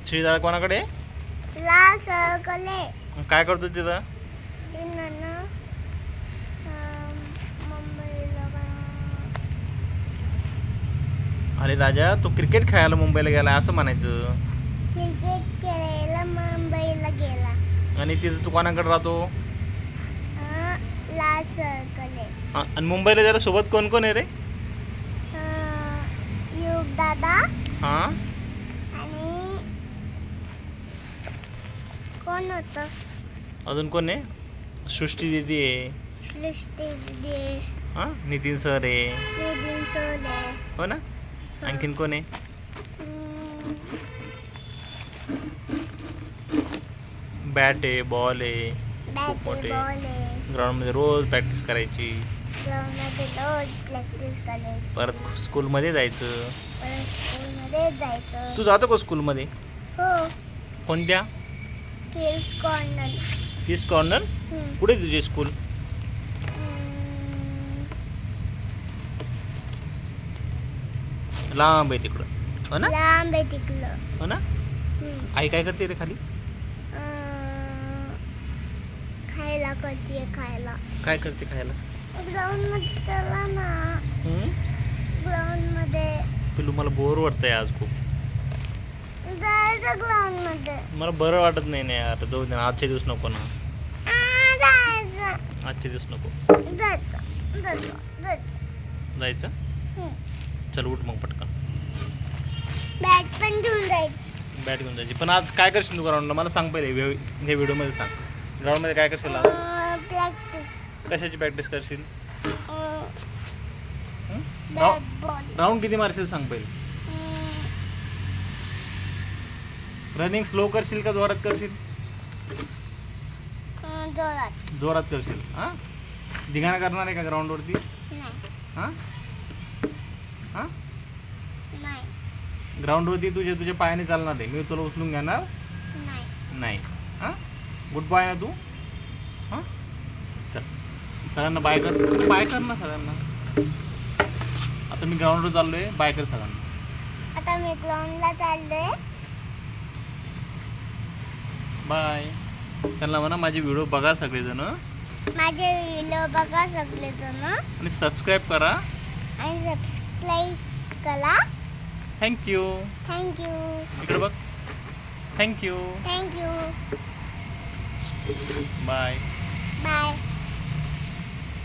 श्रीदादा कोणाकडे? लाल सर्कल आहे. काय करतो तिथं? अरे राजा, तो क्रिकेट खेळायला मुंबईला गेला असं म्हणायचं. क्रिकेट खेळायला मुंबईला गेला. आणि तिथं तू कोणाकडे राहतो? लाल सर्कल आहे. आणि मुंबईला जायला सोबत कोण कोण आहे रे? युग दादा हां. आणि कोण होतं? अजून कोण आहे? सृष्टी दीदी आहे. सृष्टी दीदी आहे. हां, नितीन सर आहे. नितीन सर आहे. हो ना. आणखीन कोण आहे? बॅट आहे, बॉल आहे. बॅट मोठे. बॉल आहे. ग्राउंडमध्ये रोज प्रॅक्टिस करायची. ग्राउंडमध्ये रोज प्रॅक्टिस करायची. परत स्कूलमध्ये जायचं. परत स्कूलमध्ये जायचं. तू जातो का स्कूलमध्ये? हो. कोणत्या? Kids corner. Kids corner? कुठे आहे तुझी स्कूल? लांब आहे तिकडं. हो ना. लांब आहे तिकडं. हो ना. आई काय करते रे खाली? खायला करते. खायला काय करते खायला? ग्राउंड मध्ये चला ना. ग्राउंड मध्ये. पिलू, मला बोर वाटतंय आज खूप. जायचं ग्राउंड मध्ये. मला बरं वाटत नाही ना यार. जाऊ दे ना, आजचे दिवस नको ना. जायचं. आजचे दिवस नको. जायचं. जायचं. जायचं? चल उठ मग पटकन. बॅट पण घेऊन जायची. बॅट घेऊन जायची. पण आज काय करशील तू ग्राउंडला? मला सांग पहिले, हे व्हिडिओमध्ये सांग. ग्राउंडमध्ये काय करशील आज? प्रॅक्टिस. कशाची प्रॅक्टिस करशील? Bat ball. राऊंड किती मारशील सांग पहिले. रनिंग स्लो करशील का जोरात करशील? जोरात. जोरात करशील. हां, धिंगाणा करणार आहे का ग्राउंडवरती? नाही. हां हां. नाही. ग्राउंडवरती तुझ्या पायाने चालणार आहे. मी तुला उचलून घेणार नाही. नाही. हां, गुड बाय ना तू. हां, चल सगळ्यांना बाय कर. बाय कर ना सगळ्यांना. आता मी ग्राउंडवर चाललो आहे. बाय कर सगळ्यांना. आता मी ग्राउंडला चाललोय. बाय. त्यांना म्हणा माझे व्हिडिओ बघा सगळेजण. माझे व्हिडिओ बघा सगळेजण. आणि सबस्क्राईब करा. आणि सबस्क्राईब करा. थँक्यू. थँक्यू. इकडे बघ. थँक्यू. थँक्यू. बाय. बाय.